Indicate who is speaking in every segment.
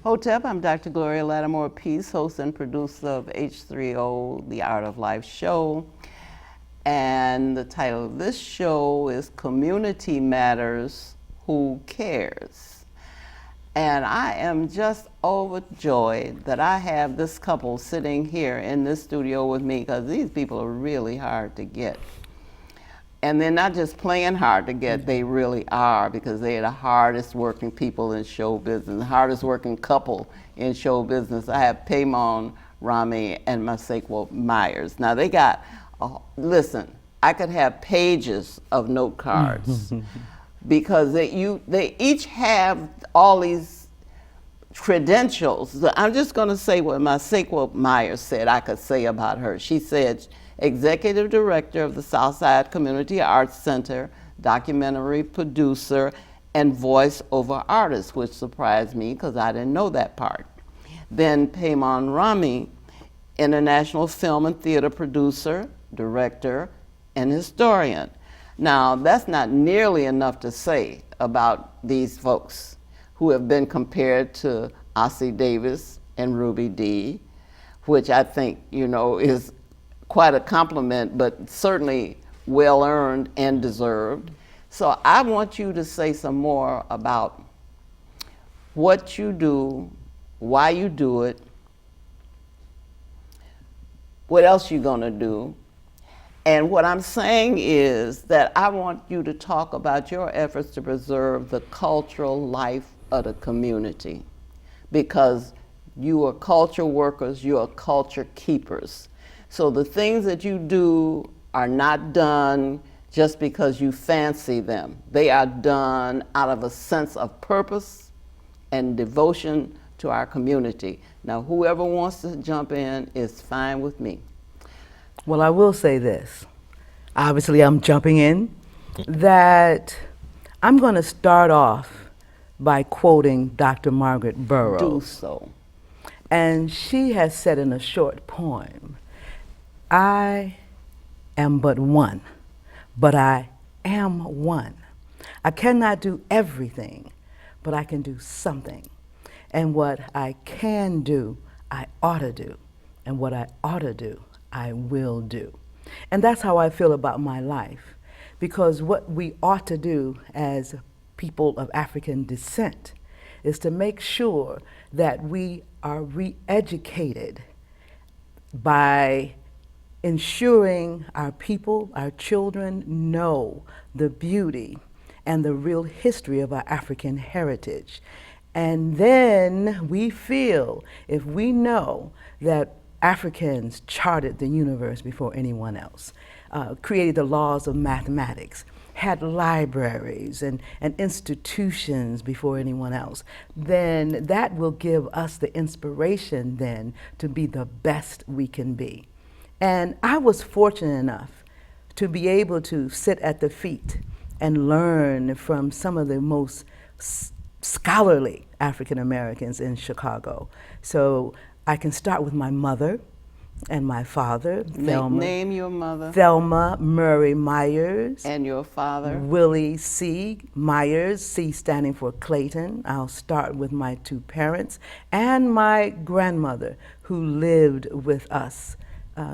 Speaker 1: Hotep, I'm Dr. Gloria Lattimore Peace, host and producer of H3O, The Art of Life show. And the title of this show is Community Matters, Who Cares? And I am just overjoyed that I have this couple sitting here in this studio with me, because these people are really hard to get. And they're not just playing hard to get, they really are, because they are the hardest working people in show business, the hardest working couple in show business. I have Pemon Rami and Masequa Myers. Now they got, listen, I could have pages of note cards because they each have all these credentials. I'm just going to say what Masequa Myers said I could say about her. She said, Executive Director of the Southside Community Arts Center, documentary producer, and voice-over artist, which surprised me because I didn't know that part. Then Pemon Rami, international film and theater producer, director, and historian. Now, that's not nearly enough to say about these folks who have been compared to Ossie Davis and Ruby Dee, which I think, is quite a compliment, but certainly well earned and deserved. So I want you to say some more about what you do, why you do it, what else you're gonna do. And what I'm saying is that I want you to talk about your efforts to preserve the cultural life of the community, because you are culture workers, you are culture keepers. So the things that you do are not done just because you fancy them. They are done out of a sense of purpose and devotion to our community. Now, whoever wants to jump in is fine with me.
Speaker 2: Well, I will say this. Obviously, I'm jumping in, that I'm going to start off by quoting Dr. Margaret Burroughs.
Speaker 1: Do so.
Speaker 2: And she has said in a short poem, I am but one, but I am one. I cannot do everything, but I can do something. And what I can do, I ought to do. And what I ought to do, I will do. And that's how I feel about my life, because what we ought to do as people of African descent is to make sure that we are re-educated by ensuring our people, our children know the beauty and the real history of our African heritage. And then we feel, if we know that Africans charted the universe before anyone else, created the laws of mathematics, had libraries and institutions before anyone else, then that will give us the inspiration then to be the best we can be. And I was fortunate enough to be able to sit at the feet and learn from some of the most scholarly African Americans in Chicago. So I can start with my mother and my father, Thelma.
Speaker 1: Name your mother.
Speaker 2: Thelma Murray Myers.
Speaker 1: And your father.
Speaker 2: Willie C. Myers, C standing for Clayton. I'll start with my two parents and my grandmother, who lived with us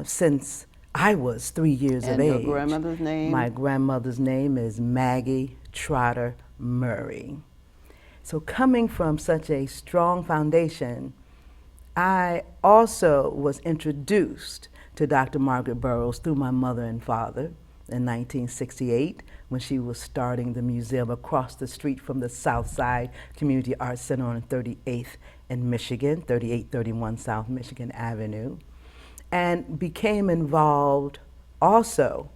Speaker 2: since I was 3 years of age.
Speaker 1: And your grandmother's name?
Speaker 2: My grandmother's name is Maggie Trotter Murray. So coming from such a strong foundation, I also was introduced to Dr. Margaret Burroughs through my mother and father in 1968, when she was starting the museum across the street from the Southside Community Arts Center on 38th in Michigan, 3831 South Michigan Avenue, and became involved also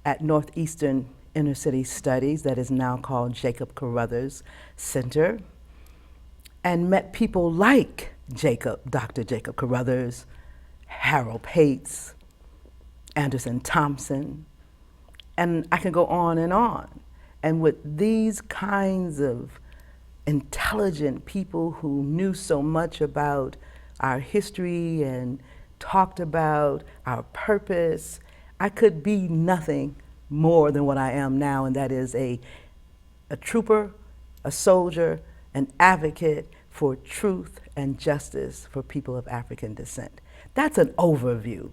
Speaker 2: at Northeastern Inner City Studies, that is now called Jacob Carruthers Center, and met people like Dr. Jacob Carruthers, Harold Pates, Anderson Thompson, and I can go on and on. And with these kinds of intelligent people who knew so much about our history and talked about our purpose, I could be nothing more than what I am now, and that is a trooper, a soldier, an advocate for truth and justice for people of African descent. That's an overview.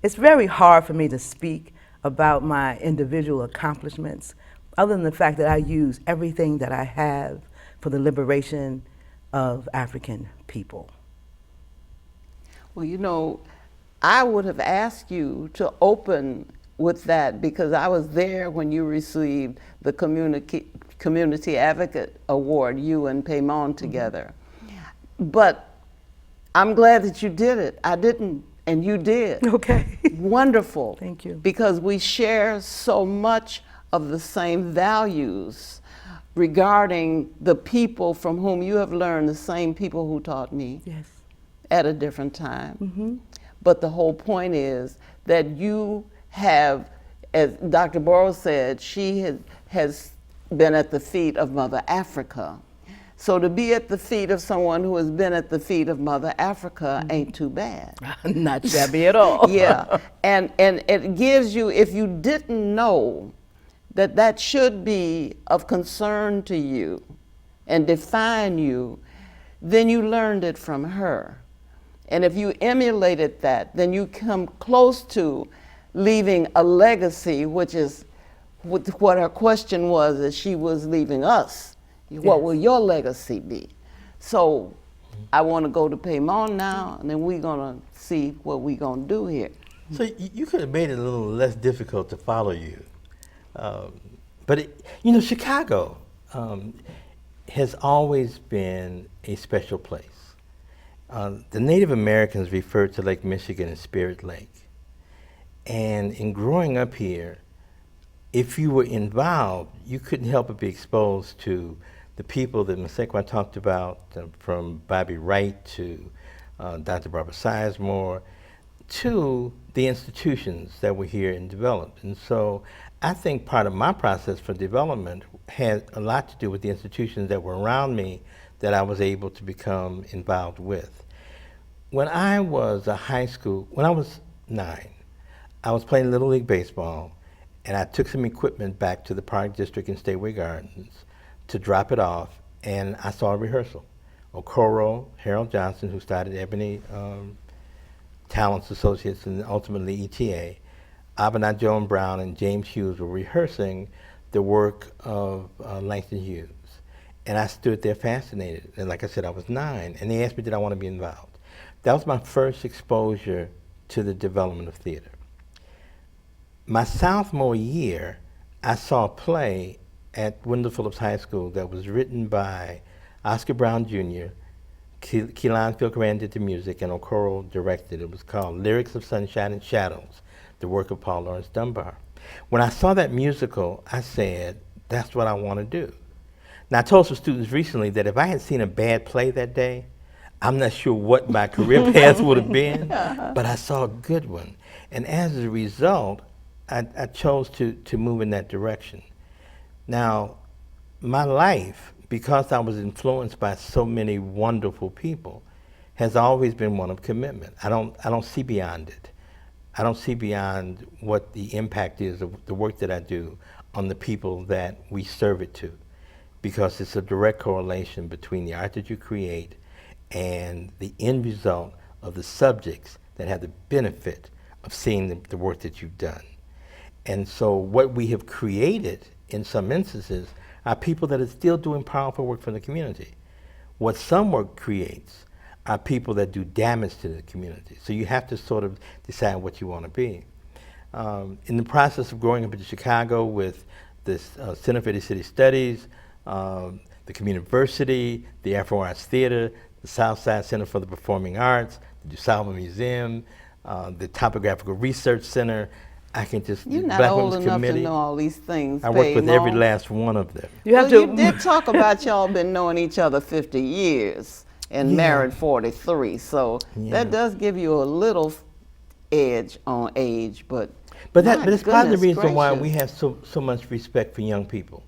Speaker 2: It's very hard for me to speak about my individual accomplishments, other than the fact that I use everything that I have for the liberation of African people.
Speaker 1: Well, you know, I would have asked you to open with that because I was there when you received the Community Advocate Award, you and Pemon together. But I'm glad that you did it. I didn't, and you did.
Speaker 2: Okay.
Speaker 1: Wonderful.
Speaker 2: Thank you.
Speaker 1: Because we share so much of the same values regarding the people from whom you have learned, the same people who taught me.
Speaker 2: Yes.
Speaker 1: At a different time. But the whole point is that you have, as Dr. Burroughs said, she has been at the feet of Mother Africa. So to be at the feet of someone who has been at the feet of Mother Africa ain't too bad.
Speaker 2: Not shabby at all.
Speaker 1: Yeah, and it gives you, if you didn't know that that should be of concern to you and define you, then you learned it from her. And if you emulated that, then you come close to leaving a legacy, which is what her question was, as she was leaving us. What will your legacy be? So I want to go to Pemon now, and then we're going to see what we're going to do here.
Speaker 3: So you could have made it a little less difficult to follow you. But you know, Chicago has always been a special place. The Native Americans referred to Lake Michigan as Spirit Lake. And in growing up here, if you were involved, you couldn't help but be exposed to the people that Masequa talked about, from Bobby Wright to Dr. Barbara Sizemore, to the institutions that were here and developed. And so I think part of my process for development had a lot to do with the institutions that were around me that I was able to become involved with. When I was when I was 9, I was playing Little League Baseball, and I took some equipment back to the Park District in Stateway Gardens to drop it off, and I saw a rehearsal. Okoro, Harold Johnson, who started Ebony Talents Associates and ultimately ETA, Abinah Joan Brown and James Hughes were rehearsing the work of Langston Hughes. And I stood there fascinated. And like I said, I was 9. And they asked me, did I want to be involved? That was my first exposure to the development of theater. My sophomore year, I saw a play at Wendell Phillips High School that was written by Oscar Brown Jr., Keelan Philcoran did the music, and Okoro directed. It was called Lyrics of Sunshine and Shadows, the work of Paul Laurence Dunbar. When I saw that musical, I said, that's what I want to do. Now, I told some students recently that if I had seen a bad play that day, I'm not sure what my career path would have been, but I saw a good one. And as a result, I chose to move in that direction. Now, my life, because I was influenced by so many wonderful people, has always been one of commitment. I don't see beyond it. I don't see beyond what the impact is of the work that I do on the people that we serve it to, because it's a direct correlation between the art that you create and the end result of the subjects that have the benefit of seeing the work that you've done. And so what we have created in some instances are people that are still doing powerful work for the community. What some work creates are people that do damage to the community. So you have to sort of decide what you want to be. In the process of growing up in Chicago with this Center for Inner City Studies, the Communiversity, the Afro Arts Theater, the Southside Center for the Performing Arts, the DuSalvo Museum, the Topographical Research Center, I can just,
Speaker 1: You're not
Speaker 3: Black
Speaker 1: old
Speaker 3: Women's
Speaker 1: enough
Speaker 3: Committee.
Speaker 1: to know all these things.
Speaker 3: I work with every
Speaker 1: Pemon.
Speaker 3: last one of them.
Speaker 1: You did talk about y'all been knowing each other 50 years and
Speaker 3: Yeah.
Speaker 1: married 43. So
Speaker 3: Yeah.
Speaker 1: that does give you a little edge on age, but
Speaker 3: But
Speaker 1: my
Speaker 3: it's part of the
Speaker 1: goodness
Speaker 3: reason why we
Speaker 1: gracious.
Speaker 3: have so much respect for young people,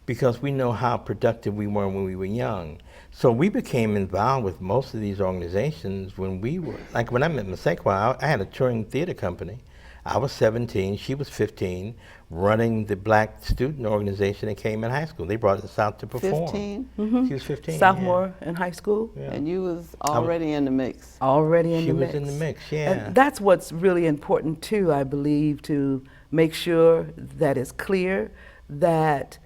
Speaker 3: because we know how productive we were when we were young. So we became involved with most of these organizations when we were, like when I met Masequa, I had a touring theater company. I was 17, she was 15, running the black student organization at Cayman High School. They brought us out to perform.
Speaker 1: 15?
Speaker 3: She was 15.
Speaker 2: Sophomore in high school.
Speaker 3: Yeah.
Speaker 1: And you was already in the mix.
Speaker 2: Already in
Speaker 3: She
Speaker 2: the
Speaker 3: was
Speaker 2: mix.
Speaker 3: in the mix, yeah.
Speaker 2: And that's what's really important too, I believe, to make sure that it's clear that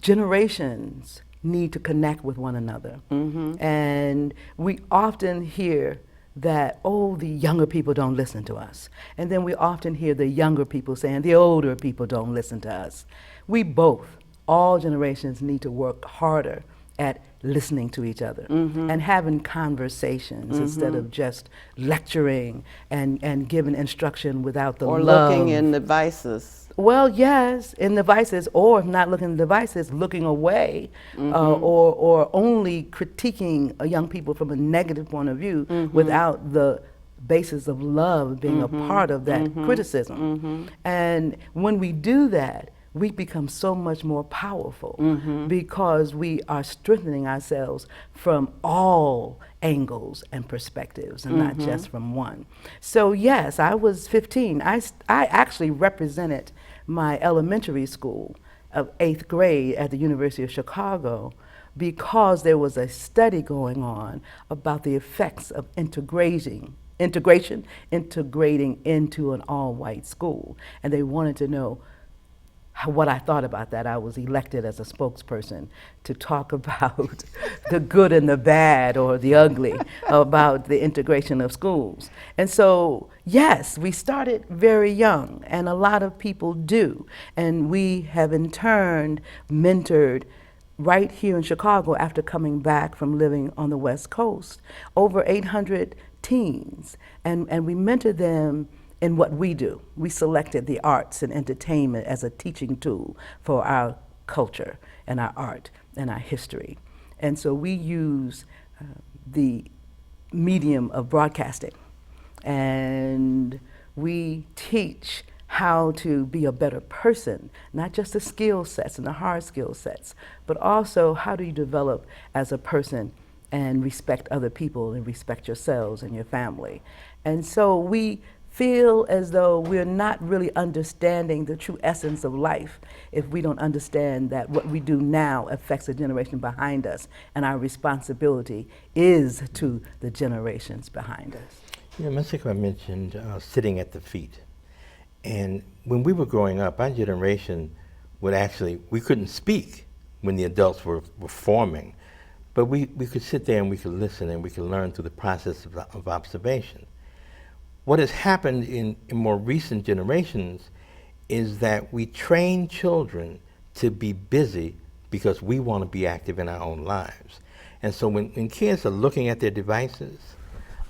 Speaker 2: generations need to connect with one another. And we often hear that, oh, the younger people don't listen to us. And then we often hear the younger people saying the older people don't listen to us. We both, all generations, need to work harder at listening to each other and having conversations instead of just lecturing and giving instruction without the
Speaker 1: Or
Speaker 2: love.
Speaker 1: looking in devices.
Speaker 2: Well, yes, in devices, or if not looking at devices, looking away, or only critiquing young people from a negative point of view without the basis of love being a part of that criticism. And when we do that, we become so much more powerful because we are strengthening ourselves from all angles and perspectives and not just from one. So yes, I was 15. I actually represented my elementary school of 8th grade at the University of Chicago because there was a study going on about the effects of integrating into an all-white school. And they wanted to know what I thought about that. I was elected as a spokesperson to talk about the good and the bad or the ugly about the integration of schools. And so, yes, we started very young, and a lot of people do. And we have in turn mentored right here in Chicago after coming back from living on the West Coast, over 800 teens. And we mentored them in what we do. We selected the arts and entertainment as a teaching tool for our culture and our art and our history. And so we use the medium of broadcasting, and we teach how to be a better person, not just the skill sets and the hard skill sets, but also how do you develop as a person and respect other people and respect yourselves and your family. And so we feel as though we're not really understanding the true essence of life if we don't understand that what we do now affects the generation behind us, and our responsibility is to the generations behind us.
Speaker 3: You know, Masequa mentioned sitting at the feet. And when we were growing up, our generation we couldn't speak when the adults were forming, but we could sit there and we could listen and we could learn through the process of observation. What has happened in more recent generations is that we train children to be busy because we want to be active in our own lives. And so when kids are looking at their devices,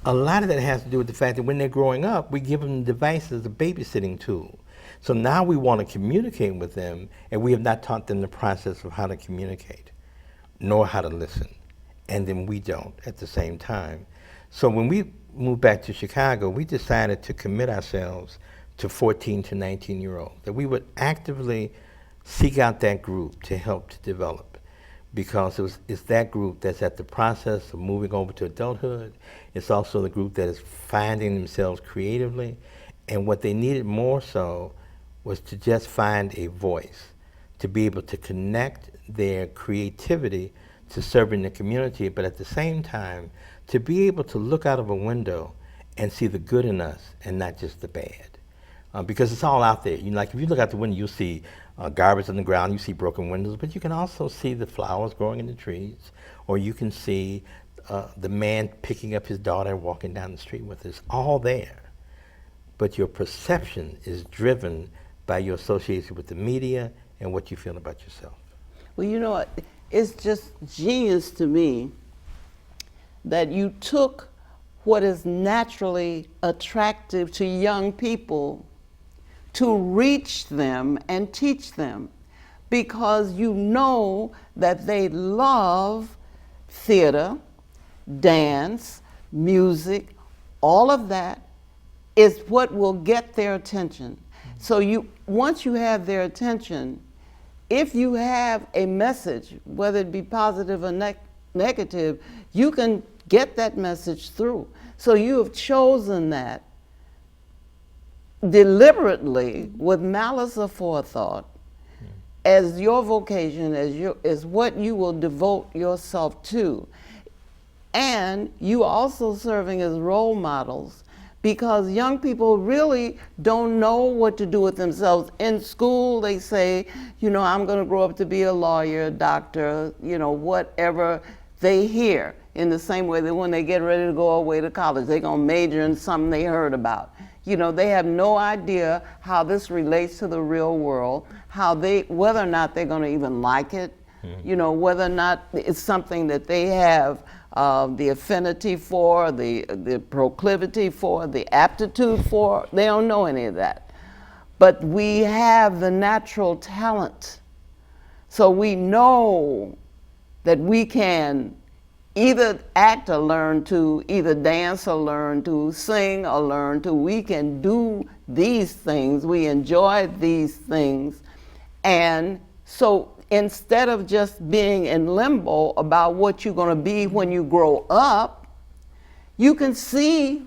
Speaker 3: a lot of that has to do with the fact that when they're growing up, we give them devices as a babysitting tool. So now we want to communicate with them, and we have not taught them the process of how to communicate, nor how to listen. And then we don't at the same time. So when we moved back to Chicago, we decided to commit ourselves to 14 to 19-year-olds, that we would actively seek out that group to help to develop, because it's that group that's at the process of moving over to adulthood. It's also the group that is finding themselves creatively, and what they needed more so was to just find a voice, to be able to connect their creativity to serving the community, but at the same time, to be able to look out of a window and see the good in us and not just the bad. Because it's all out there. Like if you look out the window, you'll see garbage on the ground, you see broken windows, but you can also see the flowers growing in the trees, or you can see the man picking up his daughter and walking down the street with her. It's all there. But your perception is driven by your association with the media and what you feel about yourself.
Speaker 1: Well, you know what? It's just genius to me that you took what is naturally attractive to young people to reach them and teach them, because you know that they love theater, dance, music, all of that is what will get their attention. So once you have their attention, if you have a message, whether it be positive or negative, you can get that message through. So you have chosen that deliberately, with malice aforethought, as your vocation, as what you will devote yourself to. And you also serving as role models, because young people really don't know what to do with themselves. In school, they say, you know, I'm going to grow up to be a lawyer, a doctor, you know, whatever they hear. In the same way that when they get ready to go away to college, they're going to major in something they heard about. You know, they have no idea how this relates to the real world, whether or not they're going to even like it, you know, whether or not it's something that they have the affinity for, the proclivity for, the aptitude for. They don't know any of that. But we have the natural talent. So we know that we can either act or learn to, either dance or learn to, sing or learn to. We can do these things. We enjoy these things. And so instead of just being in limbo about what you're going to be when you grow up, you can see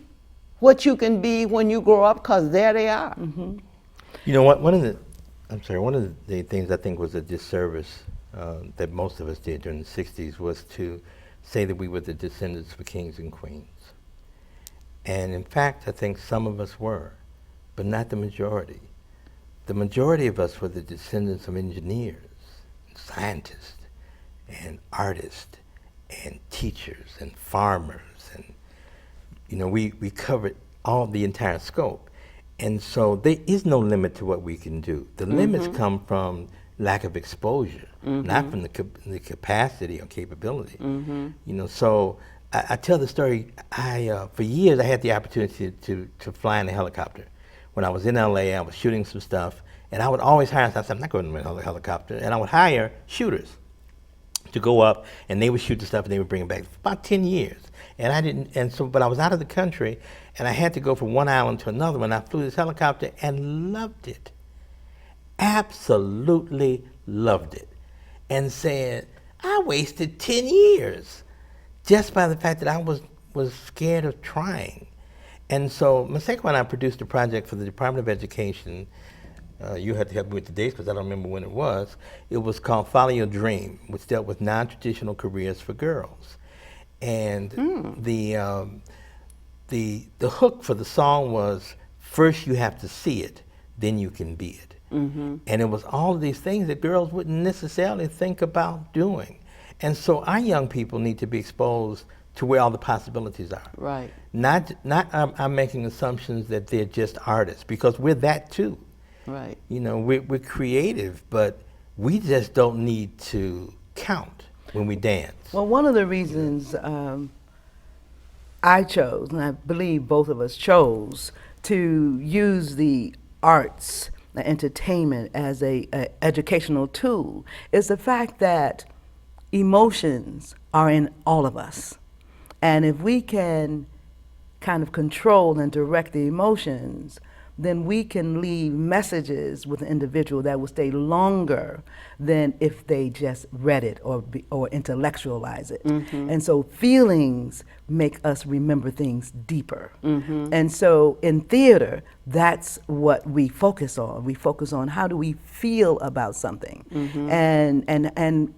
Speaker 1: what you can be when you grow up, because there they are.
Speaker 2: Mm-hmm.
Speaker 3: You know what? One of the things I think was a disservice that most of us did during the '60s was to say that we were the descendants of kings and queens. And in fact, I think some of us were, but not the majority. The majority of us were the descendants of engineers, scientists, and artists, and teachers, and farmers, and you know, we covered all the entire scope. And so there is no limit to what we can do. The limits come from lack of exposure, not from the capacity or capability. You know, so I tell the story. For years I had the opportunity to fly in a helicopter. When I was in LA, I was shooting some stuff, and I would always hire. I said, I'm not going to a helicopter, and I would hire shooters to go up, and they would shoot the stuff, and they would bring it back. For about 10 years, and I didn't. And so, but I was out of the country, and I had to go from one island to another. When I flew this helicopter, and loved it. Absolutely loved it, and said, I wasted 10 years just by the fact that I was scared of trying. And so Masequa and I produced a project for the Department of Education. You had to help me with the dates because I don't remember when it was. It was called Follow Your Dream, which dealt with non-traditional careers for girls. And the hook for the song was, first you have to see it, then you can be it. And it was all of these things that girls wouldn't necessarily think about doing. And so our young people need to be exposed to where all the possibilities are.
Speaker 1: Right.
Speaker 3: Not I'm making assumptions that they're just artists, because we're that too.
Speaker 1: Right.
Speaker 3: You know, we're creative, but we just don't need to count when we dance.
Speaker 2: Well, one of the reasons I chose, and I believe both of us chose, to use the arts, entertainment as a educational tool is the fact that emotions are in all of us. And if we can kind of control and direct the emotions, then we can leave messages with an individual that will stay longer than if they just read it or intellectualize it. And so feelings make us remember things deeper. And so in theater, that's what we focus on. We focus on how do we feel about something, and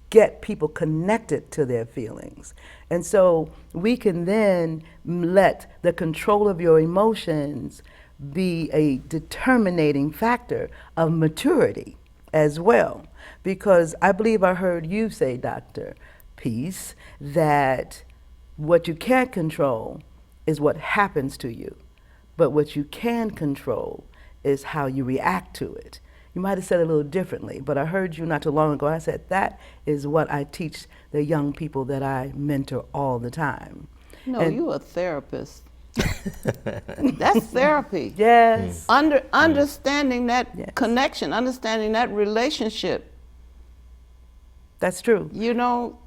Speaker 2: get people connected to their feelings. And so we can then let the control of your emotions be a determining factor of maturity as well. Because I believe I heard you say, Dr. Peace, that what you can't control is what happens to you, but what you can control is how you react to it. You might have said it a little differently, but I heard you not too long ago. I said that is what I teach the young people that I mentor all the time.
Speaker 1: No, you're a therapist. That's therapy.
Speaker 2: Yes.
Speaker 1: Understanding that connection, understanding that relationship.
Speaker 2: That's true.
Speaker 1: You know,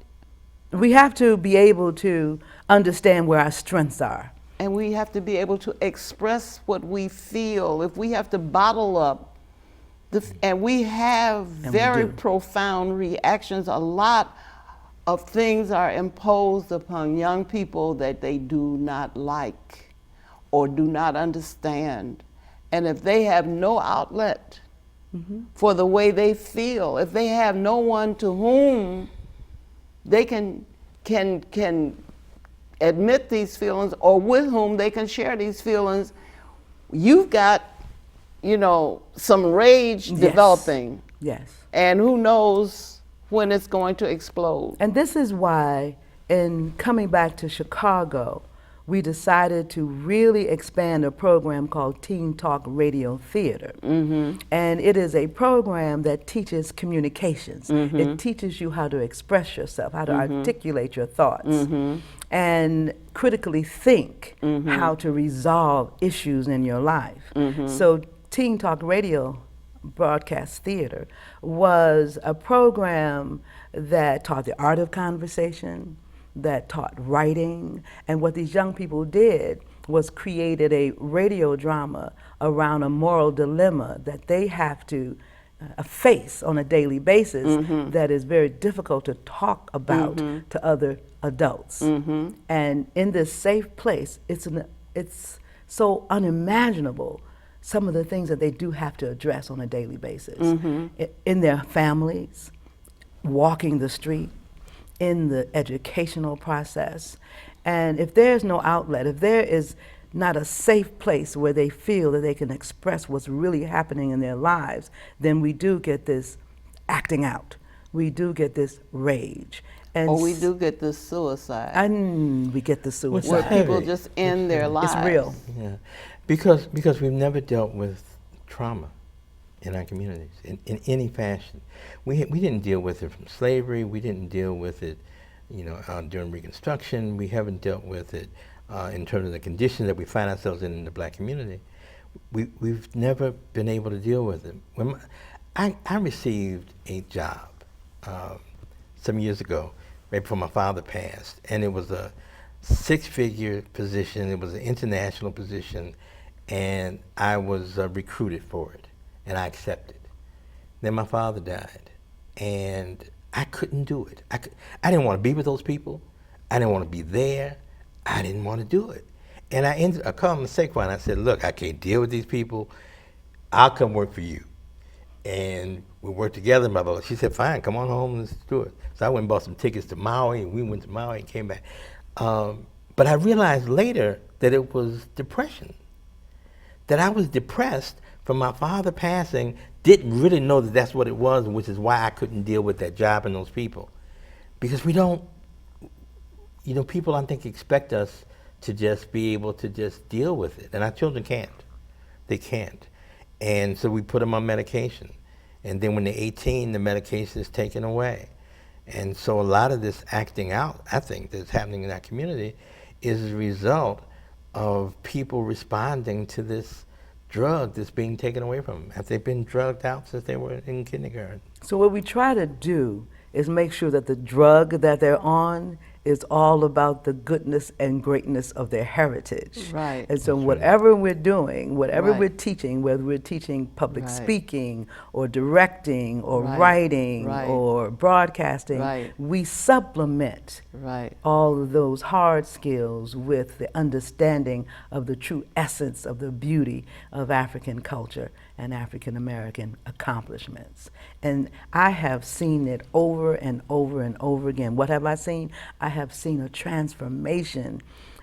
Speaker 2: we have to be able to understand where our strengths are.
Speaker 1: And we have to be able to express what we feel. If we have to bottle up, and we have very profound reactions, a lot of things are imposed upon young people that they do not like or do not understand. And if they have no outlet for the way they feel, if they have no one to whom they can admit these feelings, or with whom they can share these feelings, you've got, you know, some rage developing.
Speaker 2: Yes.
Speaker 1: And who knows when it's going to explode.
Speaker 2: And this is why, in coming back to Chicago, we decided to really expand a program called Teen Talk Radio Theater. And it is a program that teaches communications. It teaches you how to express yourself, how to articulate your thoughts, and critically think how to resolve issues in your life. So Teen Talk Radio Broadcast Theater was a program that taught the art of conversation, that taught writing, and what these young people did was created a radio drama around a moral dilemma that they have to face on a daily basis that is very difficult to talk about to other adults. And in this safe place, it's so unimaginable some of the things that they do have to address on a daily basis. In their families, walking the street, in the educational process. And if there's no outlet, if there is not a safe place where they feel that they can express what's really happening in their lives, then we do get this acting out. We do get this rage. And
Speaker 1: or we do get this suicide.
Speaker 2: And we get the suicide.
Speaker 1: Where people just end their lives.
Speaker 2: It's real.
Speaker 3: Yeah, because we've never dealt with trauma in our communities in any fashion. We didn't deal with it from slavery. We didn't deal with it, you know, during Reconstruction. We haven't dealt with it in terms of the conditions that we find ourselves in the black community. We've never been able to deal with it. When I received a job some years ago, right before my father passed, and it was a 6-figure position. It was an international position, and I was recruited for it, and I accepted. Then my father died, and I couldn't do it. I didn't want to be with those people. I didn't want to be there. I didn't want to do it. And I called Masequa and I said, look, I can't deal with these people. I'll come work for you. And we worked together, blah, blah, blah. She said, fine, come on home, let's do it. So I went and bought some tickets to Maui, and we went to Maui and came back. But I realized later that it was depression, that I was depressed from my father passing, didn't really know that that's what it was, which is why I couldn't deal with that job and those people. Because we don't, you know, people I think expect us to just be able to just deal with it. And our children can't. They can't. And so we put them on medication. And then when they're 18, the medication is taken away. And so a lot of this acting out, I think, that's happening in our community is a result of people responding to this drug that's being taken away from them after they've been drugged out since they were in kindergarten.
Speaker 2: So what we try to do is make sure that the drug that they're on is all about the goodness and greatness of their heritage.
Speaker 1: Right.
Speaker 2: And so whatever we're doing, whatever
Speaker 1: Right.
Speaker 2: we're teaching, whether we're teaching public
Speaker 1: Right.
Speaker 2: speaking or directing or
Speaker 1: Right.
Speaker 2: writing
Speaker 1: Right.
Speaker 2: or broadcasting,
Speaker 1: Right.
Speaker 2: we supplement
Speaker 1: Right.
Speaker 2: all of those hard skills with the understanding of the true essence of the beauty of African culture and African American accomplishments. And I have seen it over and over and over again. What have I seen? I have seen a transformation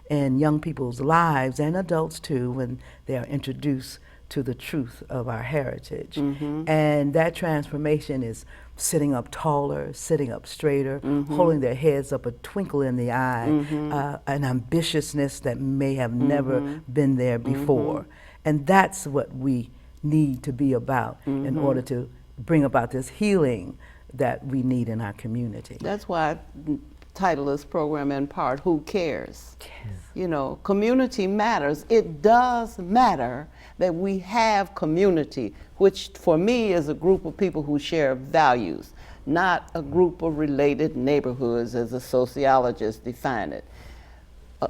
Speaker 2: in young people's lives, and adults too, when they are introduced to the truth of our heritage. And that transformation is sitting up taller, sitting up straighter, holding their heads up, a twinkle in the eye, an ambitiousness that may have never been there before. And that's what we need to be about in order to bring about this healing that we need in our community.
Speaker 1: That's why I title this program in part, Who Cares? You know, community matters. It does matter that we have community, which for me is a group of people who share values, not a group of related neighborhoods as a sociologist define it.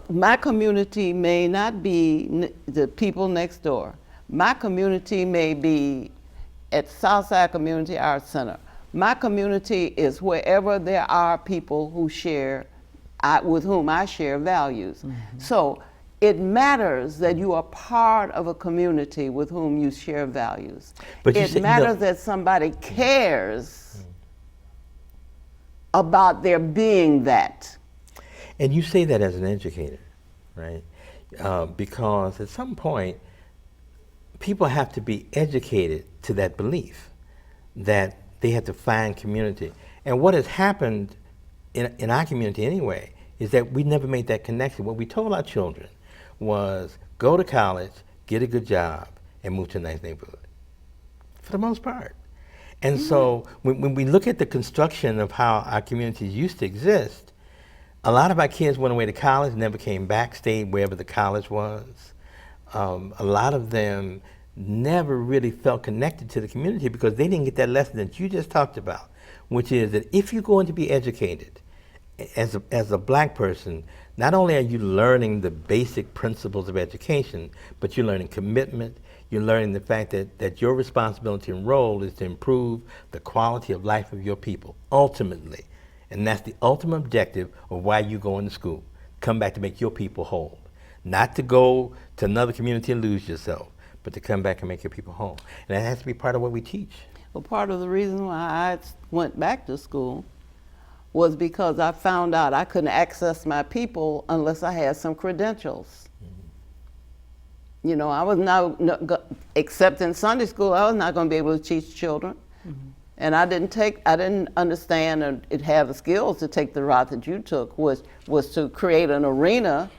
Speaker 1: My community may not be the people next door. My community may be at Southside Community Arts Center. My community is wherever there are people who share, with whom I share values. So It matters that you are part of a community with whom you share values.
Speaker 3: But
Speaker 1: it matters that somebody cares about their being that.
Speaker 3: And you say that as an educator, right? Because at some point, people have to be educated to that belief that they have to find community. And what has happened in our community anyway is that we never made that connection. What we told our children was go to college, get a good job, and move to a nice neighborhood, for the most part. And so when we look at the construction of how our communities used to exist, a lot of our kids went away to college, never came back, stayed wherever the college was. A lot of them never really felt connected to the community because they didn't get that lesson that you just talked about, which is that if you're going to be educated as a black person, not only are you learning the basic principles of education, but you're learning commitment, you're learning the fact that your responsibility and role is to improve the quality of life of your people, ultimately. And that's the ultimate objective of why you go into school. Come back to make your people whole. Not to go to another community and lose yourself, but to come back and make your people whole. And that has to be part of what we teach.
Speaker 1: Well, part of the reason why I went back to school was because I found out I couldn't access my people unless I had some credentials. Mm-hmm. You know, I was not, except in Sunday school, I was not going to be able to teach children. Mm-hmm. And I didn't understand or have the skills to take the route that you took, was to create an arena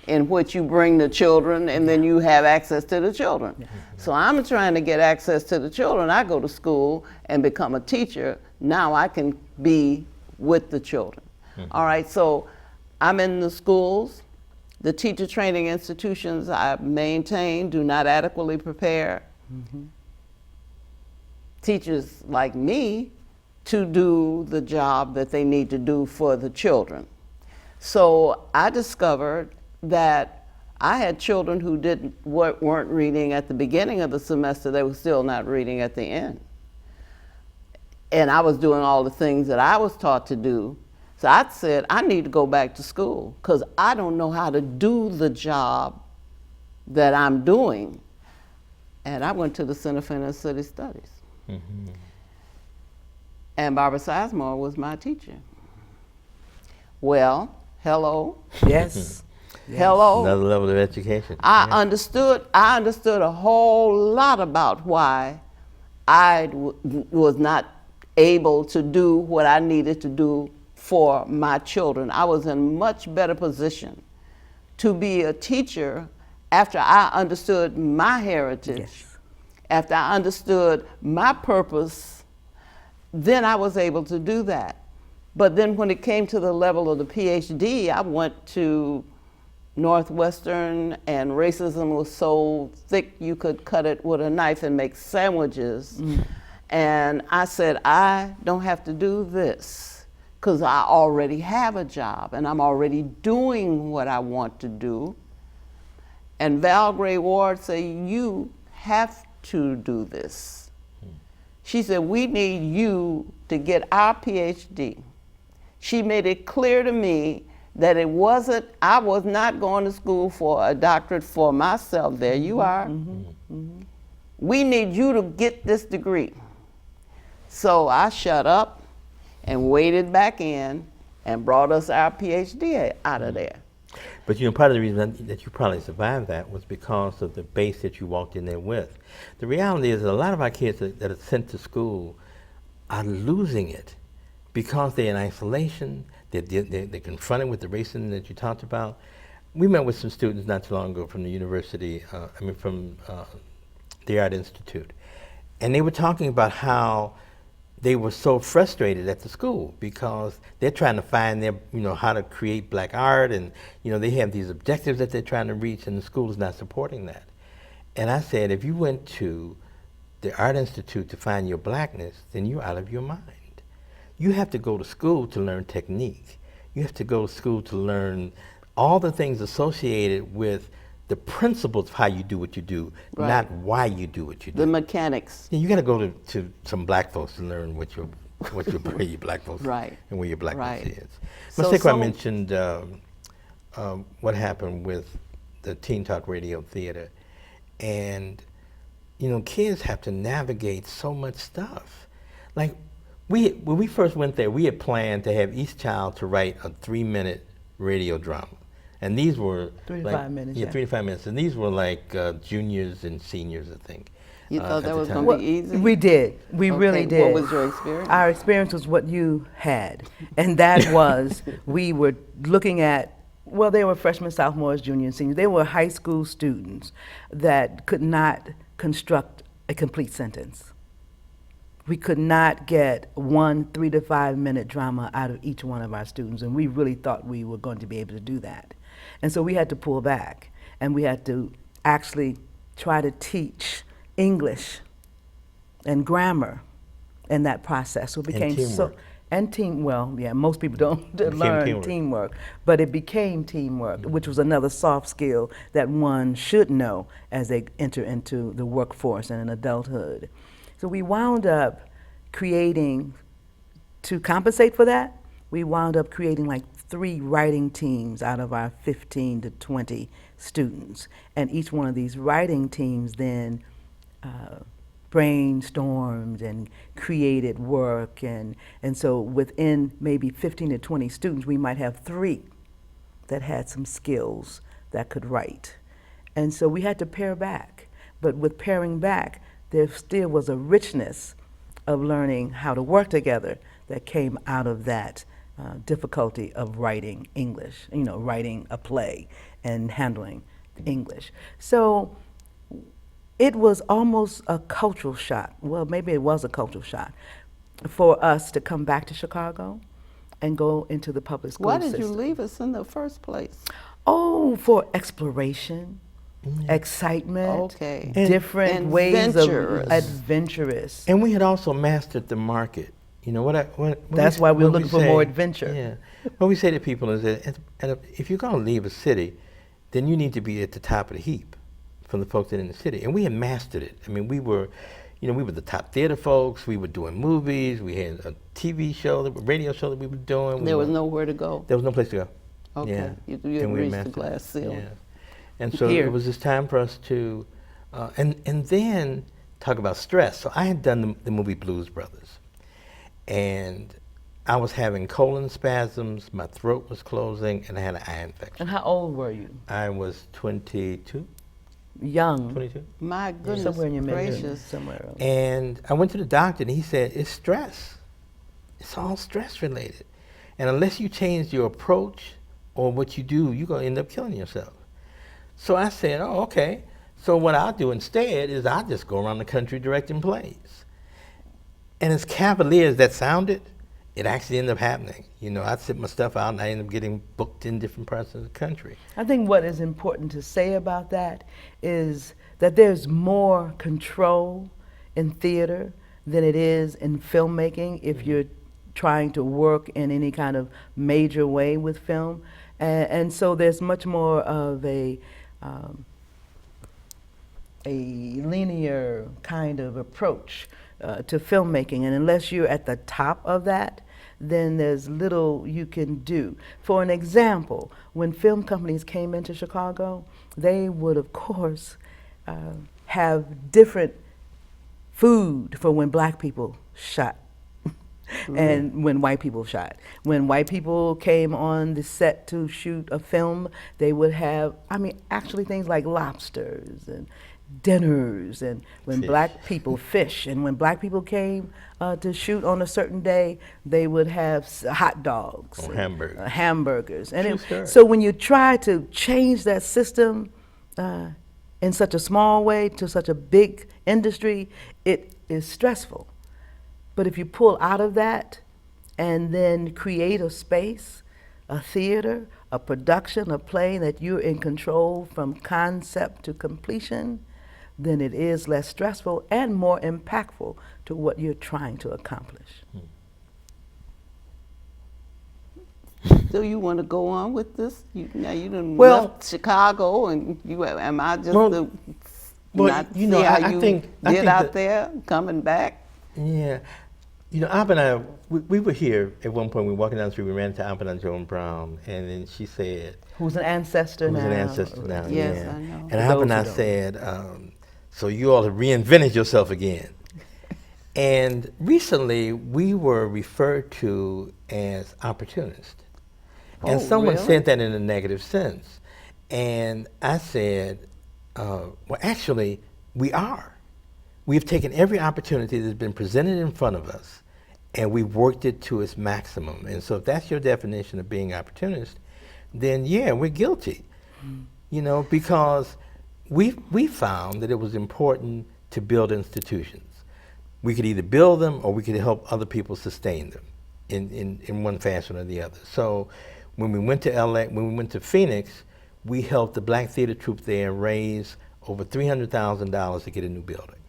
Speaker 1: in which you bring the children and then you have access to the children. Mm-hmm. So I'm trying to get access to the children. I go to school and become a teacher. Now I can be with the children. Mm-hmm. All right, so I'm in the schools. The teacher training institutions I maintain do not adequately prepare teachers like me to do the job that they need to do for the children. So I discovered that I had children who weren't reading at the beginning of the semester. They were still not reading at the end. And I was doing all the things that I was taught to do. So I said, I need to go back to school because I don't know how to do the job that I'm doing. And I went to the Center for Inner City Studies. Mm-hmm. And Barbara Sizemore was my teacher. Well, hello.
Speaker 2: Yes.
Speaker 1: Hello.
Speaker 3: Another level of education.
Speaker 1: I understood a whole lot about why I was not able to do what I needed to do for my children. I was in much better position to be a teacher after I understood my heritage, yes. After I understood my purpose, then I was able to do that. But then when it came to the level of the PhD, I went to Northwestern, and racism was so thick you could cut it with a knife and make sandwiches. And I said, I don't have to do this because I already have a job and I'm already doing what I want to do. And Val Gray Ward said, you have to do this. She said, we need you to get our PhD. She made it clear to me that I was not going to school for a doctorate for myself. There you are. We need you to get this degree. So I shut up and waded back in and brought us our PhD out of there.
Speaker 3: But part of the reason that you probably survived that was because of the base that you walked in there with. The reality is that a lot of our kids that are sent to school are losing it because they're in isolation, they're confronted with the racism that you talked about. We met with some students not too long ago from the university, from the Art Institute, and they were talking about how they were so frustrated at the school because they're trying to find their, how to create black art, and they have these objectives that they're trying to reach, and the school is not supporting that. And I said, if you went to the Art Institute to find your blackness, then you're out of your mind. You have to go to school to learn technique. You have to go to school to learn all the things associated with the principles of how you do what you do, right. Not why you do what you do.
Speaker 1: The mechanics.
Speaker 3: Yeah, you got to go to some black folks to learn where your black folks
Speaker 1: right.
Speaker 3: And where your blackness
Speaker 1: right.
Speaker 3: is. Masequa mentioned what happened with the Teen Talk Radio Theater. And, you know, kids have to navigate so much stuff. Like, when we first went there, we had planned to have each child to write a 3-minute radio drama. And these were
Speaker 2: 3 to
Speaker 3: like,
Speaker 2: 5 minutes.
Speaker 3: Yeah, 3 to 5 minutes. And these were like juniors and seniors, I think.
Speaker 1: You thought
Speaker 3: at
Speaker 1: that
Speaker 3: the
Speaker 1: was
Speaker 3: time.
Speaker 1: going to be easy?
Speaker 2: We did. We really did.
Speaker 1: What was your experience?
Speaker 2: Our experience was what you had. And that was, we were looking at, well, they were freshmen, sophomores, juniors, seniors. They were high school students that could not construct a complete sentence. We could not get one 3 to 5 minute drama out of each one of our students, and we really thought we were going to be able to do that. And so we had to pull back, and we had to actually try to teach English and grammar in that process. So it became most people don't learn teamwork, but it became teamwork, which was another soft skill that one should know as they enter into the workforce and in adulthood. So we wound up creating, to compensate for that, we wound up creating like 3 writing teams out of our 15 to 20 students. And each one of these writing teams then brainstormed and created work. And so within maybe 15 to 20 students, we might have 3 that had some skills that could write. And so we had to pare back. But with paring back, there still was a richness of learning how to work together that came out of that difficulty of writing English, you know, writing a play and handling English. So it was almost a cultural shock. Well, maybe it was a cultural shock for us to come back to Chicago and go into the public school system.
Speaker 1: Why did you leave us in the first place?
Speaker 2: Oh, for exploration. Excitement, different ways of adventurous.
Speaker 3: And we had also mastered the market. You know
Speaker 2: that's why we're looking for more adventure.
Speaker 3: Yeah, what we say to people is that if you're going to leave a city, then you need to be at the top of the heap from the folks that are in the city. And we had mastered it. I mean, we were the top theater folks. We were doing movies. We had a TV show, a radio show that we were doing.
Speaker 1: There was nowhere to go.
Speaker 3: There was no place to go.
Speaker 1: Okay,
Speaker 3: yeah.
Speaker 1: you had reached the glass ceiling.
Speaker 3: Yeah. And so it was just time for us to, and then talk about stress. So I had done the movie Blues Brothers, and I was having colon spasms, my throat was closing, and I had an eye infection.
Speaker 2: And how old were you?
Speaker 3: I was 22.
Speaker 2: Young.
Speaker 3: 22.
Speaker 1: My goodness
Speaker 2: somewhere in your
Speaker 1: gracious.
Speaker 2: Somewhere else.
Speaker 3: And I went to the doctor, and he said, it's stress. It's all stress related. And unless you change your approach or what you do, you're going to end up killing yourself. So I said, oh, okay. So what I'll do instead is I'll just go around the country directing plays. And as cavalier as that sounded, it actually ended up happening. You know, I'd sit my stuff out and I ended up getting booked in different parts of the country.
Speaker 2: I think what is important to say about that is that there's more control in theater than it is in filmmaking if you're trying to work in any kind of major way with film. And so there's much more of a linear kind of approach to filmmaking, and unless you're at the top of that, then there's little you can do. For an example, when film companies came into Chicago, they would of course have different food for when black people shot and when white people shot. When white people came on the set to shoot a film, they would have, actually things like lobsters and dinners, and when black people fish, and when black people came to shoot on a certain day, they would have hot dogs
Speaker 3: or
Speaker 2: and hamburgers. And
Speaker 3: so
Speaker 2: when you try to change that system in such a small way to such a big industry, it is stressful. But if you pull out of that and then create a space, a theater, a production, a play that you're in control from concept to completion, then it is less stressful and more impactful to what you're trying to accomplish.
Speaker 1: So you want to go on with this? You done left Chicago, and am I just not see how you get out there, coming back?
Speaker 3: Yeah. You know, Ab and I we were here at one point. We were walking down the street. We ran into Aunt Joan Brown, and then she said,
Speaker 2: Who's an ancestor now.
Speaker 3: "Who's an ancestor now?"
Speaker 1: Yes,
Speaker 3: yeah.
Speaker 1: I know.
Speaker 3: And Aunt
Speaker 2: those who
Speaker 3: said, "So you all have reinvented yourself again." And recently, we were referred to as opportunists. And
Speaker 1: Oh,
Speaker 3: someone
Speaker 1: really?
Speaker 3: said that in a negative sense. And I said, well, actually, we are. We've taken every opportunity that's been presented in front of us, and we've worked it to its maximum. And so if that's your definition of being opportunist, then yeah, we're guilty. You know, because we found that it was important to build institutions. We could either build them or we could help other people sustain them in one fashion or the other. So when we went to LA, when we went to Phoenix, we helped the Black Theater Troupe there raise over $300,000 to get a new building,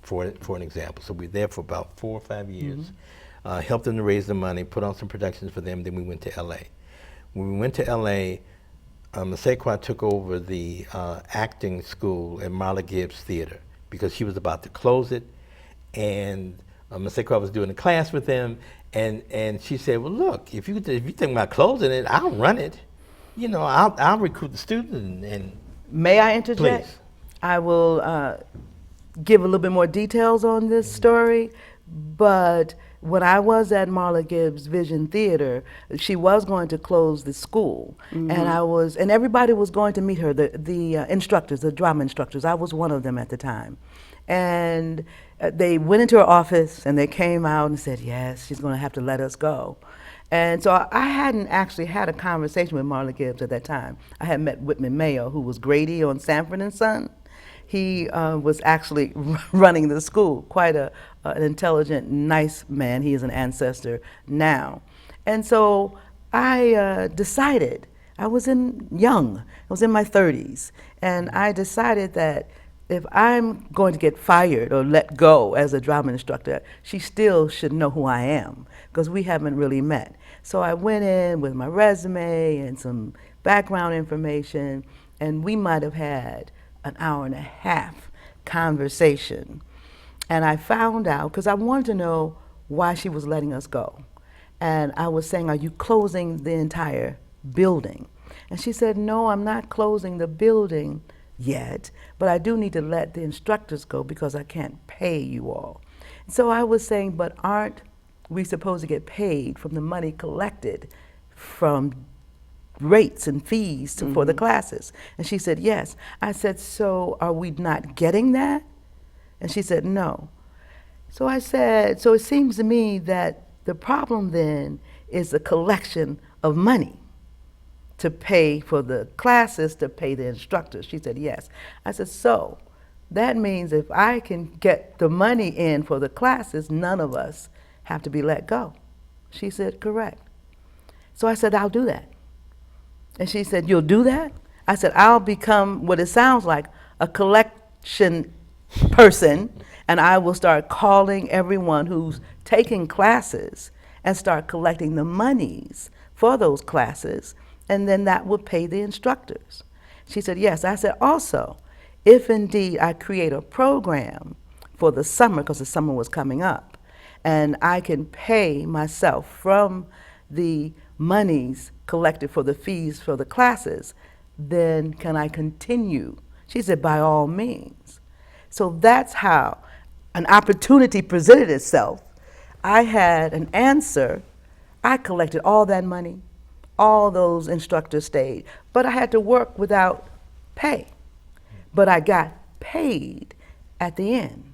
Speaker 3: for an example. So we were there for about 4 or 5 years, helped them to raise the money, put on some productions for them, then we went to LA. When we went to LA, Masequa took over the acting school at Marla Gibbs Theater because she was about to close it. And Masequa was doing a class with them, and she said, "Well, look, if you think about closing it, I'll run it. You know, I'll recruit the students." And
Speaker 2: May I interject?
Speaker 3: Please.
Speaker 2: I will give a little bit more details on this story, but when I was at Marla Gibbs Vision Theater, she was going to close the school, and everybody was going to meet her, the instructors, the drama instructors. I was one of them at the time. And they went into her office and they came out and said, yes, she's going to have to let us go. And so I hadn't actually had a conversation with Marla Gibbs at that time. I had met Whitman Mayo, who was Grady on Sanford and Son. He was actually running the school, quite an intelligent, nice man. He is an ancestor now. And so I decided, I was in my 30s, and I decided that if I'm going to get fired or let go as a drama instructor, she still should know who I am, because we haven't really met. So I went in with my resume and some background information, and we might have had an hour and a half conversation. And I found out, because I wanted to know why she was letting us go. And I was saying, are you closing the entire building? And she said, no, I'm not closing the building yet, but I do need to let the instructors go because I can't pay you all. So I was saying, but aren't we supposed to get paid from the money collected from rates and fees for the classes? And she said, yes. I said, so are we not getting that? And she said, no. So I said, so it seems to me that the problem then is the collection of money to pay for the classes, to pay the instructors. She said, yes. I said, so that means if I can get the money in for the classes, none of us have to be let go. She said, correct. So I said, I'll do that. And she said, you'll do that? I said, I'll become what it sounds like, a collection person, and I will start calling everyone who's taking classes and start collecting the monies for those classes, and then that would pay the instructors. She said, yes. I said, also, if indeed I create a program for the summer, because the summer was coming up, and I can pay myself from the monies collected for the fees for the classes, then can I continue? She said, by all means. So that's how an opportunity presented itself. I had an answer. I collected all that money. All those instructors stayed, but I had to work without pay. But I got paid at the end.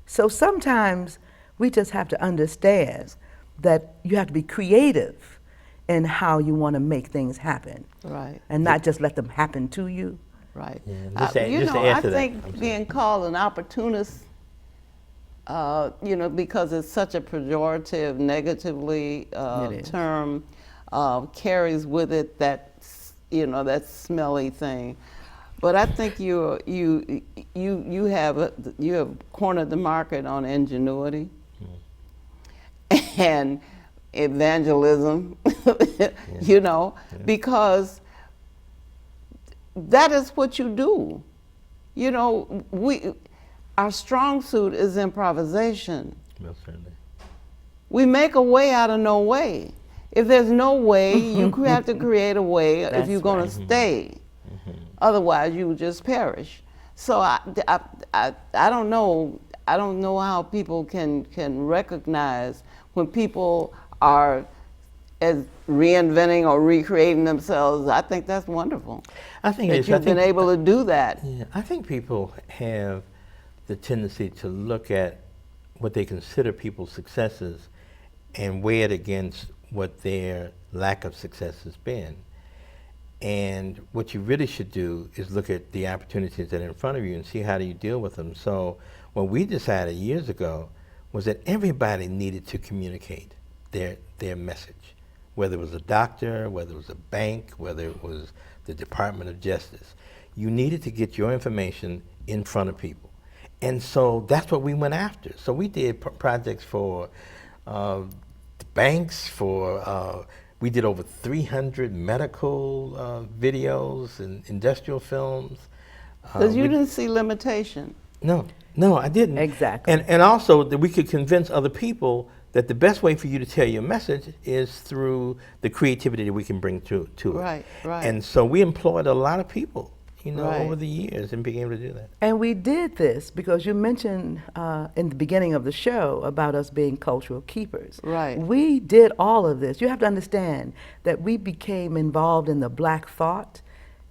Speaker 2: So sometimes we just have to understand that you have to be creative in how you want to make things happen.
Speaker 1: Right.
Speaker 2: And not just let them happen to you.
Speaker 1: Right.
Speaker 3: Yeah, just to
Speaker 1: I
Speaker 3: add to that,
Speaker 1: think
Speaker 3: I'm sorry.
Speaker 1: being called an opportunist, because it's such a pejorative, negatively
Speaker 2: It is.
Speaker 1: term, carries with it that that smelly thing. But I think you have cornered the market on ingenuity and evangelism, because that is what you do. Our strong suit is improvisation.
Speaker 3: Most certainly.
Speaker 1: we make a way out of no way. If there's no way, you have to create a way if
Speaker 2: That's
Speaker 1: you're going to stay. Otherwise, you will just perish. So I don't know. I don't know how people can recognize when people are as reinventing or recreating themselves. I think that's wonderful.
Speaker 3: I think
Speaker 1: that
Speaker 3: it's,
Speaker 1: you've been able to do that.
Speaker 3: Yeah, I think people have the tendency to look at what they consider people's successes and weigh it against what their lack of success has been. And what you really should do is look at the opportunities that are in front of you and see how do you deal with them. So what we decided years ago was that everybody needed to communicate their message, whether it was a doctor, whether it was a bank, whether it was the Department of Justice. You needed to get your information in front of people. And so that's what we went after. So we did projects for the banks, we did over 300 medical videos and industrial films.
Speaker 1: Because you didn't see limitation.
Speaker 3: No, I didn't.
Speaker 2: Exactly.
Speaker 3: And also that we could convince other people that the best way for you to tell your message is through the creativity that we can bring to it.
Speaker 1: Right.
Speaker 3: And so we employed a lot of people,
Speaker 1: Right.
Speaker 3: over the years in being able to do that.
Speaker 2: And we did this because you mentioned in the beginning of the show about us being cultural keepers.
Speaker 1: Right.
Speaker 2: We did all of this. You have to understand that we became involved in the Black thought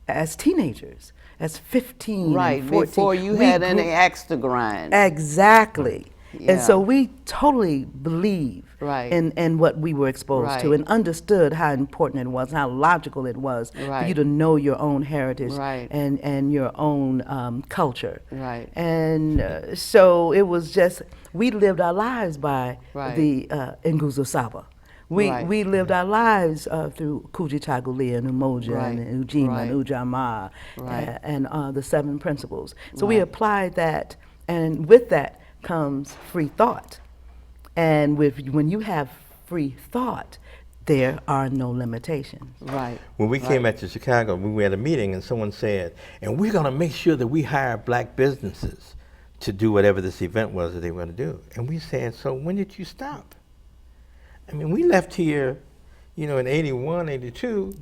Speaker 2: as teenagers, as 15,
Speaker 1: Right,
Speaker 2: 14.
Speaker 1: before you
Speaker 2: We
Speaker 1: had any
Speaker 2: grew-
Speaker 1: axe to grind.
Speaker 2: Exactly. And so
Speaker 1: Yeah.
Speaker 2: we totally believe
Speaker 1: Right.
Speaker 2: in what we were exposed to
Speaker 1: Right.
Speaker 2: and understood how important it was, how logical it was for
Speaker 1: Right.
Speaker 2: you to know your own heritage
Speaker 1: Right.
Speaker 2: and your own culture.
Speaker 1: Right.
Speaker 2: And so it was just, we lived our lives by
Speaker 1: Right.
Speaker 2: the Nguzo Saba.
Speaker 1: Right.
Speaker 2: We lived our lives through Kujichagulia and Umoja
Speaker 1: Right.
Speaker 2: and Ujima
Speaker 1: Right.
Speaker 2: and Ujamaa
Speaker 1: Right.
Speaker 2: and the 7 principles. So we
Speaker 1: Right.
Speaker 2: applied that, and with that comes free thought. And when you have free thought, there are no limitations.
Speaker 1: Right.
Speaker 3: When we came back to Chicago, we were at a meeting and someone said, and we're going to make sure that we hire black businesses to do whatever this event was that they were going to do. And we said, so when did you stop? I mean, we left here, in 81, 82,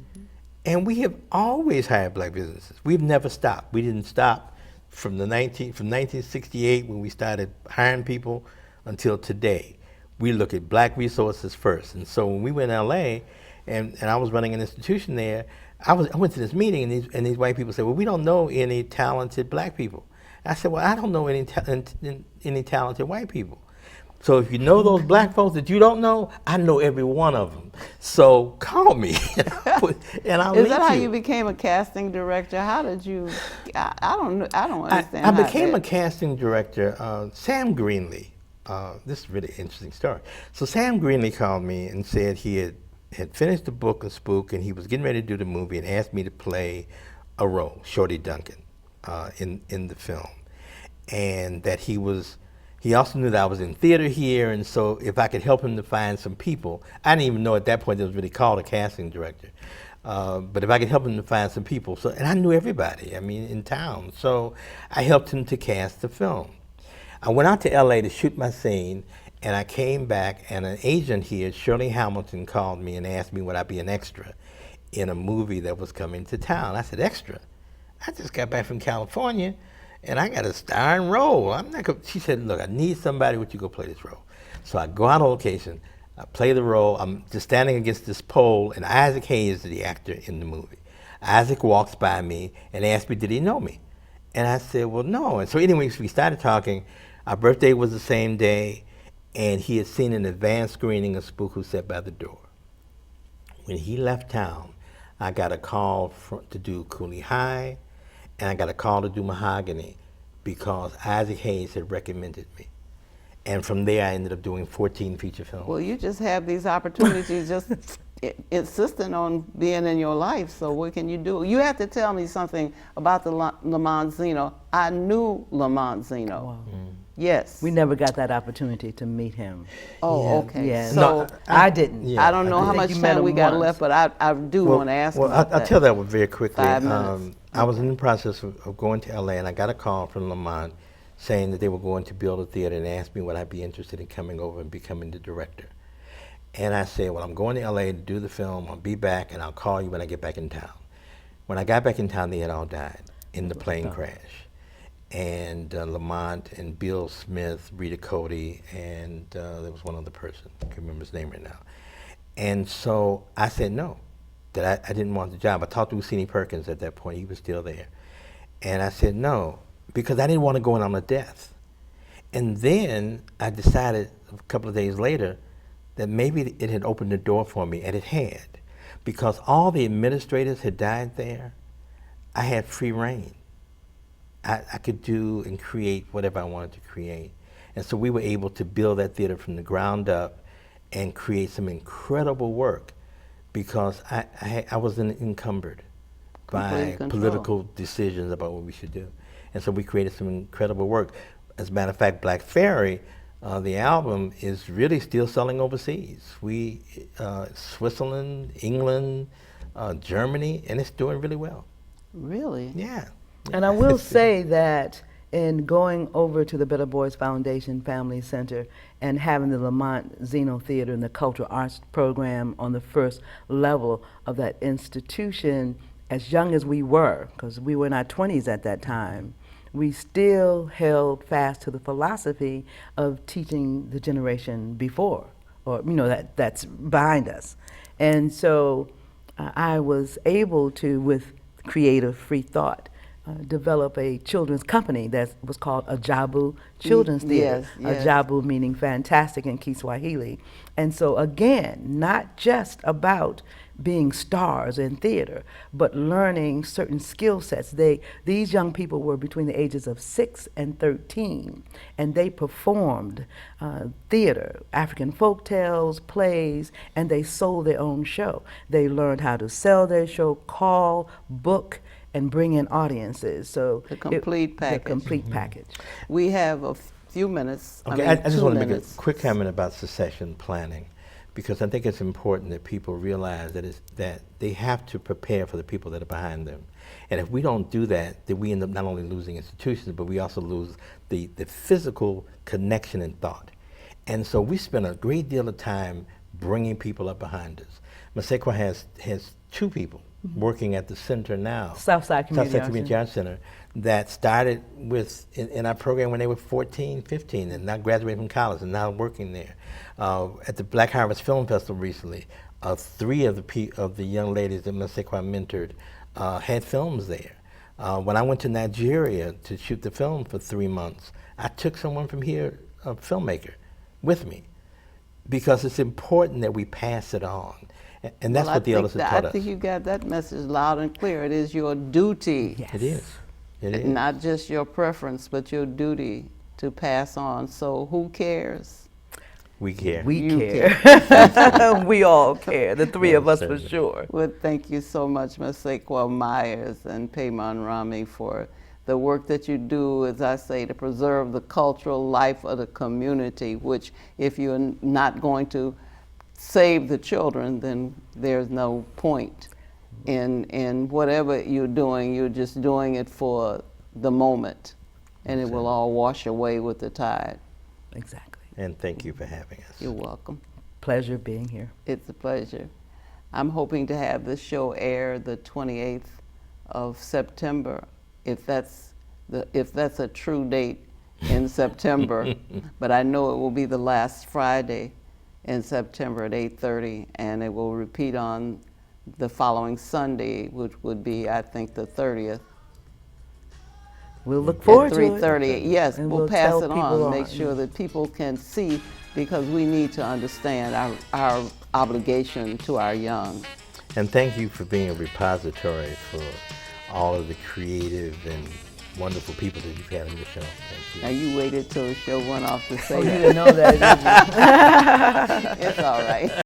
Speaker 3: and we have always hired black businesses. We've never stopped. We didn't stop from 1968 when we started hiring people until today. We look at black resources first. And so when we were in LA and I was running an institution there, I went to this meeting and these white people said, well, we don't know any talented black people. I said, well, I don't know any talented white people. So if you know those black folks that you don't know, I know every one of them. So call me, and I'll
Speaker 1: Is
Speaker 3: lead
Speaker 1: that how you became a casting director? How did you? I don't understand.
Speaker 3: I
Speaker 1: how
Speaker 3: became
Speaker 1: that-
Speaker 3: a casting director. Sam Greenlee. This is a really interesting story. So Sam Greenlee called me and said he had finished the book of Spook and he was getting ready to do the movie and asked me to play a role, Shorty Duncan, in the film, and that he also knew that I was in theater here, and so if I could help him to find some people, I didn't even know at that point it was really called a casting director, but if I could help him to find some people, and I knew everybody, in town, so I helped him to cast the film. I went out to LA to shoot my scene, and I came back, and an agent here, Shirley Hamilton, called me and asked me would I be an extra in a movie that was coming to town. I said, extra? I just got back from California, and I got a starring role. She said, look, I need somebody, would you go play this role? So I go out on location, I play the role, I'm just standing against this pole, and Isaac Hayes is the actor in the movie. Isaac walks by me and asked me, did he know me? And I said, well, no. And so anyways, we started talking. Our birthday was the same day, and he had seen an advanced screening of Spook Who Sat by the Door. When he left town, I got a call to do Cooley High, and I got a call to do Mahogany because Isaac Hayes had recommended me. And from there, I ended up doing 14 feature films.
Speaker 1: Well, you just have these opportunities, just insisting on being in your life. So what can you do? You have to tell me something about the Lamont Zeno. I knew Lamont Zeno.
Speaker 2: Wow.
Speaker 1: Yes.
Speaker 2: We never got that opportunity to meet him.
Speaker 1: Oh,
Speaker 3: Yeah.
Speaker 1: okay.
Speaker 2: Yeah.
Speaker 1: So
Speaker 3: No,
Speaker 2: I didn't.
Speaker 3: Yeah,
Speaker 1: I don't know
Speaker 3: I
Speaker 1: how
Speaker 3: did.
Speaker 1: much
Speaker 2: You met
Speaker 1: time we
Speaker 2: him
Speaker 1: got
Speaker 2: once.
Speaker 1: left, but I do want to ask
Speaker 3: well,
Speaker 1: about
Speaker 3: I'll
Speaker 1: that.
Speaker 3: tell that one very quickly.
Speaker 1: 5 minutes.
Speaker 3: I was in the process of going to LA, and I got a call from Lamont saying that they were going to build a theater and asked me would I be interested in coming over and becoming the director. And I said, well, I'm going to LA to do the film. I'll be back, and I'll call you when I get back in town. When I got back in town, they had all died in the plane crash. And Lamont and Bill Smith, Rita Cody, and there was one other person. I can't remember his name right now. And so I said no, that I didn't want the job. I talked to Lucini Perkins at that point. He was still there. And I said no, because I didn't want to go in on a death. And then I decided a couple of days later that maybe it had opened the door for me, and it had. Because all the administrators had died there, I had free reign. I could do and create whatever I wanted to create. And so we were able to build that theater from the ground up and create some incredible work, because I wasn't encumbered by political decisions about what we should do. And so we created some incredible work. As a matter of fact, Black Fairy, the album, is really still selling overseas. Switzerland, England, Germany, and it's doing really well.
Speaker 1: Really?
Speaker 3: Yeah.
Speaker 2: And I will say that in going over to the Better Boys Foundation Family Center and having the Lamont Zeno Theater and the Cultural Arts Program on the first level of that institution, as young as we were, because we were in our 20s at that time, we still held fast to the philosophy of teaching the generation before, or that's behind us. And so I was able to, with creative free thought, develop a children's company that was called Ajabu Children's Theater.
Speaker 1: Yes.
Speaker 2: Ajabu meaning fantastic in Kiswahili. And so again, not just about being stars in theater, but learning certain skill sets. These young people were between the ages of 6 and 13, and they performed theater, African folk tales, plays, and they sold their own show. They learned how to sell their show, call, book, and bring in audiences. So
Speaker 1: the complete package.
Speaker 2: The complete package.
Speaker 1: We have a few minutes.
Speaker 3: Okay, I just want to make a quick comment about succession planning, because I think it's important that people realize that they have to prepare for the people that are behind them. And if we don't do that, then we end up not only losing institutions, but we also lose the physical connection and thought. And so we spend a great deal of time bringing people up behind us. Masequa has 2 people working at the center now,
Speaker 2: Southside
Speaker 3: Community Arts Center, that started in our program when they were 14, 15, and now graduated from college and now working there. At the Black Harvest Film Festival recently, 3 of the young ladies that Masequa mentored had films there. When I went to Nigeria to shoot the film for 3 months, I took someone from here, a filmmaker, with me, because it's important that we pass it on. And that's what the elders have taught us.
Speaker 1: I think you got that message loud and clear. It is your duty.
Speaker 2: Yes.
Speaker 3: It is. It is.
Speaker 1: Not just your preference, but your duty to pass on. So who cares?
Speaker 3: We care.
Speaker 2: We
Speaker 1: You
Speaker 2: care. We all care, the 3 of us for
Speaker 3: certainly.
Speaker 2: sure.
Speaker 1: Well, thank you so much, Masequa Myers and Pemon Rami, for the work that you do, as I say, to preserve the cultural life of the community, which if you're not going to save the children, then there's no point in whatever you're doing. You're just doing it for the moment, and it will all wash away with the tide.
Speaker 2: Exactly.
Speaker 3: And thank you for having us.
Speaker 1: You're welcome.
Speaker 2: Pleasure being here.
Speaker 1: It's a pleasure. I'm hoping to have this show air the 28th of September, if that's a true date in September. But I know it will be the last Friday in September at 8:30, and it will repeat on the following Sunday, which would be, I think, the 30th.
Speaker 2: We'll look forward
Speaker 1: at
Speaker 2: to it.
Speaker 1: 3:30. Yes,
Speaker 2: And
Speaker 1: we'll pass
Speaker 2: tell
Speaker 1: it
Speaker 2: people
Speaker 1: on, make sure that people can see, because we need to understand our obligation to our young.
Speaker 3: And thank you for being a repository for all of the creative and wonderful people that you've had on your show. Thank you.
Speaker 1: Now you waited till the show went off to say
Speaker 2: You
Speaker 1: that.
Speaker 2: didn't know that, did you?
Speaker 1: It's all right.